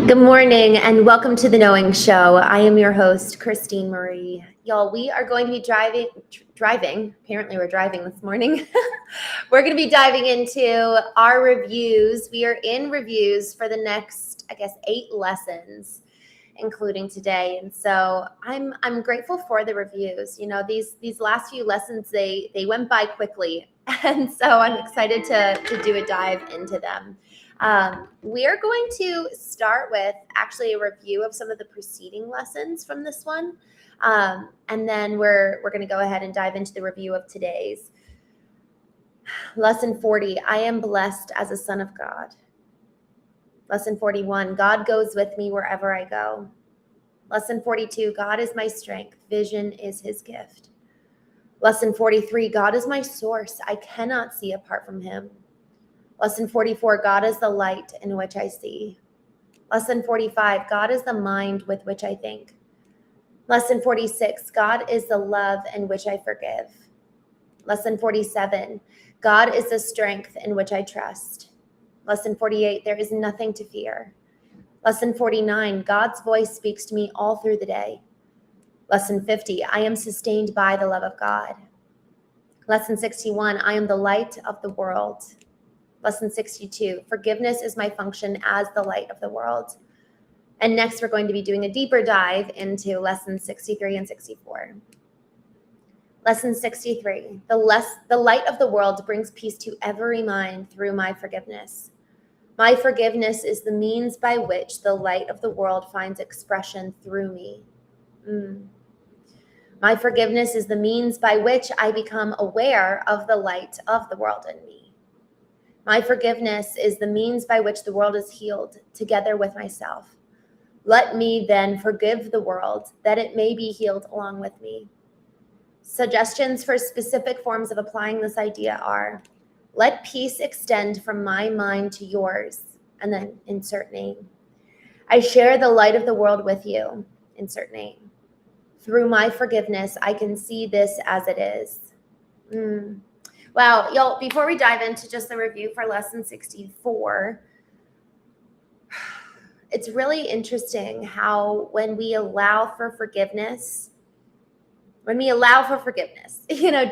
Good morning and welcome to the Knowing Show. I am your host, Christene Marie. Y'all, we are going to be driving. Apparently we're driving this morning. We're going to be diving into our reviews. We are in reviews for the next, 8 lessons, including today. And so I'm grateful for the reviews. You know, these last few lessons, they went by quickly. And so I'm excited to do a dive into them. We are going to start with actually a review of some of the preceding lessons from this one. And then we're going to go ahead and dive into the review of today's. Lesson 40, I am blessed as a son of God. Lesson 41, God goes with me wherever I go. Lesson 42, God is my strength. Vision is his gift. Lesson 43, God is my source. I cannot see apart from him. Lesson 44, God is the light in which I see. Lesson 45, God is the mind with which I think. Lesson 46, God is the love in which I forgive. Lesson 47, God is the strength in which I trust. Lesson 48, there is nothing to fear. Lesson 49, God's voice speaks to me all through the day. Lesson 50, I am sustained by the love of God. Lesson 61, I am the light of the world. Lesson 62, forgiveness is my function as the light of the world. And next, we're going to be doing a deeper dive into lessons 63 and 64. Lesson 63, the light of the world brings peace to every mind through my forgiveness. My forgiveness is the means by which the light of the world finds expression through me. My forgiveness is the means by which I become aware of the light of the world in me. My forgiveness is the means by which the world is healed together with myself. Let me then forgive the world that it may be healed along with me. Suggestions for specific forms of applying this idea are, let peace extend from my mind to yours, and then insert name. I share the light of the world with you, insert name. Through my forgiveness, I can see this as it is. Wow, y'all, before we dive into just the review for lesson 64, it's really interesting how when we allow for forgiveness,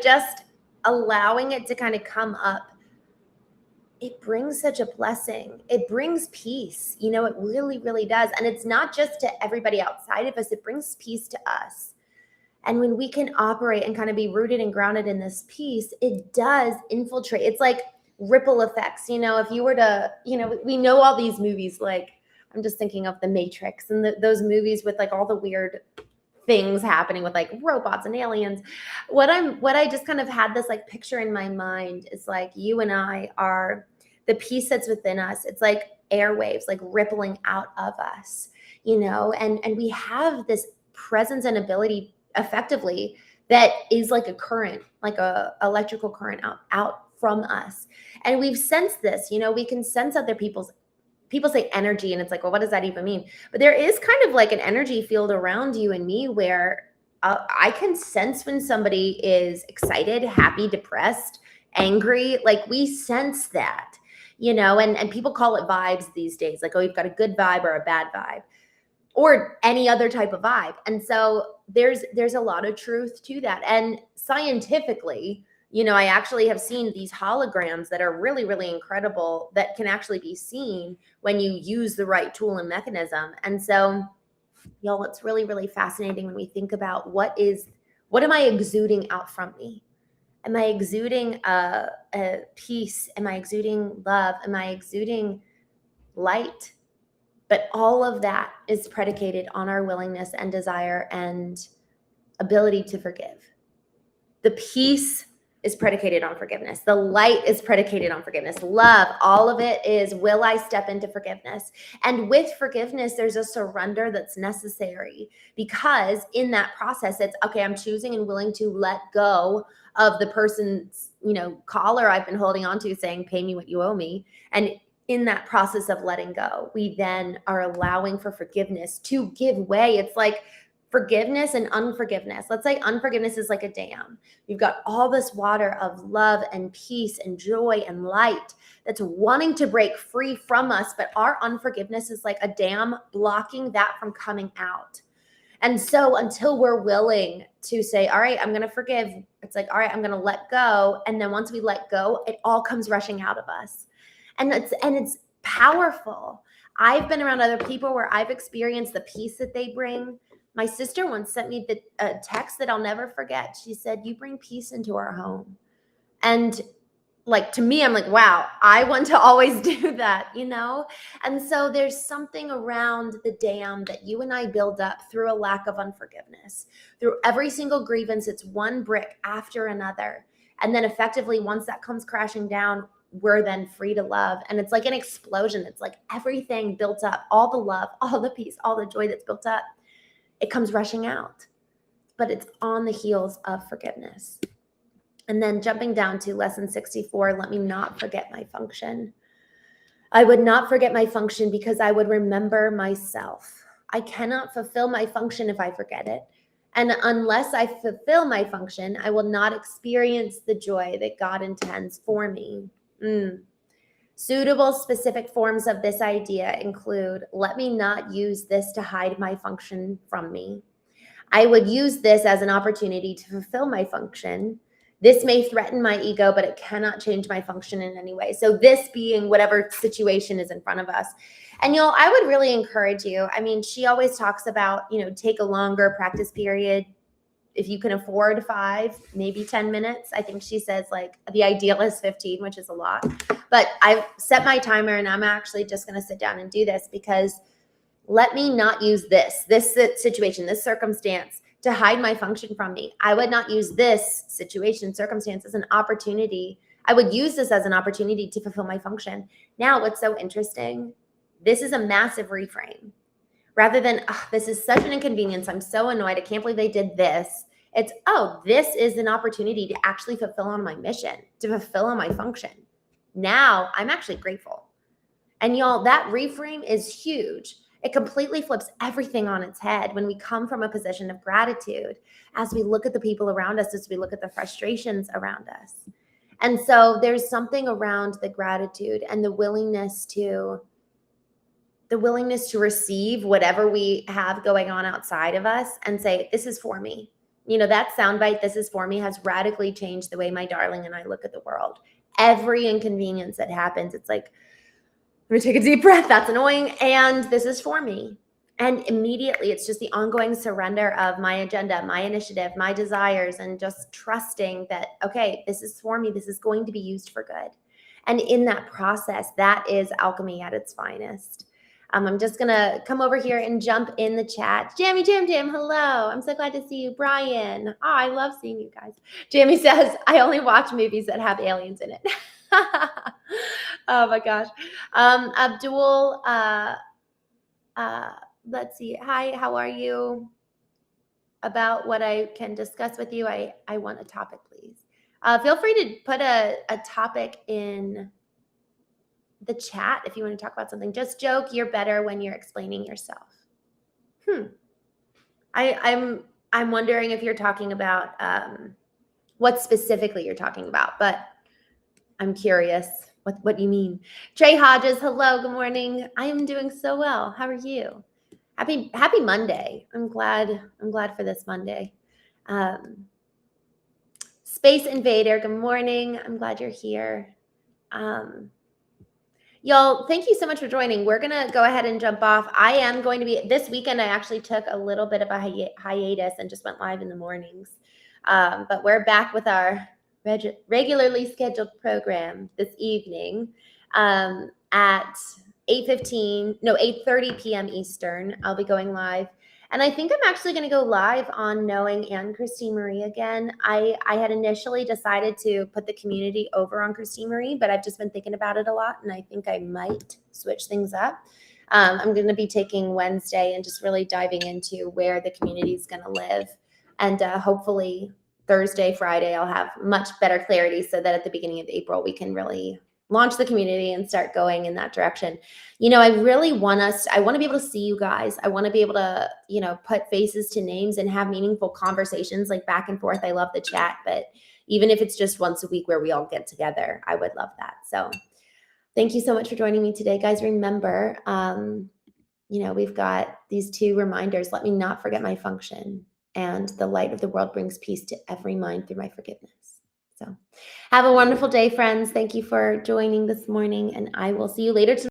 just allowing it to kind of come up, it brings such a blessing. It brings peace. It really, really does. And it's not just to everybody outside of us. It brings peace to us. And when we can operate and kind of be rooted and grounded in this peace, it does infiltrate. It's like ripple effects. If you were to, we know all these movies, like I'm just thinking of The Matrix and those movies with like all the weird things happening with like robots and aliens. What I just kind of had this like picture in my mind is like you and I are the peace that's within us. It's like airwaves, like rippling out of us, and we have this presence and ability effectively that is like a current, like a electrical current out from us. And we've sensed this, we can sense other people say energy, and it's like, well, what does that even mean? But there is kind of like an energy field around you and me where I can sense when somebody is excited, happy, depressed, angry. Like we sense that, and people call it vibes these days. Like, oh, you've got a good vibe or a bad vibe, or any other type of vibe. And so there's a lot of truth to that. And scientifically, I actually have seen these holograms that are really, really incredible that can actually be seen when you use the right tool and mechanism. And so, y'all, it's really, really fascinating when we think about what am I exuding out from me? Am I exuding a peace? Am I exuding love? Am I exuding light? But all of that is predicated on our willingness and desire and ability to forgive. The peace is predicated on forgiveness. The light is predicated on forgiveness. Love, all of it is, will I step into forgiveness? And with forgiveness, there's a surrender that's necessary, because in that process, it's, okay, I'm choosing and willing to let go of the person's, collar I've been holding on to saying, pay me what you owe me. And in that process of letting go, we then are allowing for forgiveness to give way. It's like forgiveness and unforgiveness. Let's say unforgiveness is like a dam. You've got all this water of love and peace and joy and light that's wanting to break free from us, but our unforgiveness is like a dam blocking that from coming out. And so until we're willing to say, all right, I'm going to forgive, it's like, all right, I'm going to let go. And then once we let go, it all comes rushing out of us. And it's powerful. I've been around other people where I've experienced the peace that they bring. My sister once sent me a text that I'll never forget. She said, you bring peace into our home. And like, to me, I'm like, wow, I want to always do that, you know? And so there's something around the dam that you and I build up through a lack of unforgiveness. Through every single grievance, it's one brick after another. And then effectively, once that comes crashing down, we're then free to love. And it's like an explosion. It's like everything built up, all the love, all the peace, all the joy that's built up, it comes rushing out. But it's on the heels of forgiveness. And then jumping down to lesson 64, let me not forget my function. I would not forget my function because I would remember myself. I cannot fulfill my function if I forget it. And unless I fulfill my function, I will not experience the joy that God intends for me. Suitable specific forms of this idea include, let me not use this to hide my function from me. I would use this as an opportunity to fulfill my function. This may threaten my ego, but it cannot change my function in any way. So this being whatever situation is in front of us. And y'all, I would really encourage you. I mean, she always talks about, take a longer practice period. If you can afford 5, maybe 10 minutes. I think she says like the ideal is 15, which is a lot. But I've set my timer and I'm actually just going to sit down and do this because let me not use this situation, this circumstance to hide my function from me. I would not use this situation, circumstance as an opportunity. I would use this as an opportunity to fulfill my function. Now, what's so interesting, this is a massive reframe. Rather than, this is such an inconvenience. I'm so annoyed. I can't believe they did this. It's, this is an opportunity to actually fulfill on my mission, to fulfill on my function. Now I'm actually grateful. And y'all, that reframe is huge. It completely flips everything on its head when we come from a position of gratitude, as we look at the people around us, as we look at the frustrations around us. And so there's something around the gratitude and the willingness to receive whatever we have going on outside of us and say, this is for me. That soundbite, this is for me, has radically changed the way my darling and I look at the world. Every inconvenience that happens, it's like, let me take a deep breath. That's annoying. And this is for me. And immediately it's just the ongoing surrender of my agenda, my initiative, my desires, and just trusting that, okay, this is for me. This is going to be used for good. And in that process, that is alchemy at its finest. I'm just going to come over here and jump in the chat. Jamie Jam, hello. I'm so glad to see you. Brian. Oh, I love seeing you guys. Jamie says, I only watch movies that have aliens in it. Oh my gosh. Abdul, let's see. Hi, how are you? About what I can discuss with you, I want a topic, please. Feel free to put a topic in the chat if you want to talk about something. Just joke, you're better when you're explaining yourself. I'm wondering if you're talking about what specifically you're talking about, but I'm curious what you mean. Trey Hodges, hello, good morning. I am doing so well. How are you? Happy Monday. I'm glad for this Monday. Space Invader, good morning. I'm glad you're here. Y'all, thank you so much for joining. We're going to go ahead and jump off. I am going to be, this weekend, I actually took a little bit of a hiatus and just went live in the mornings. But we're back with our regularly scheduled program this evening at 8:30 p.m. Eastern. I'll be going live. And I think I'm actually going to go live on Knowing and Christene Marie again. I had initially decided to put the community over on Christene Marie, but I've just been thinking about it a lot, and I think I might switch things up. I'm going to be taking Wednesday and just really diving into where the community is going to live. And hopefully Thursday, Friday, I'll have much better clarity so that at the beginning of April, we can really launch the community and start going in that direction. I really want I want to be able to see you guys. I want to be able to, put faces to names and have meaningful conversations like back and forth. I love the chat, but even if it's just once a week where we all get together, I would love that. So thank you so much for joining me today, guys. Remember, we've got these 2 reminders. Let me not forget my function. And the light of the world brings peace to every mind through my forgiveness. So have a wonderful day, friends. Thank you for joining this morning, and I will see you later tonight.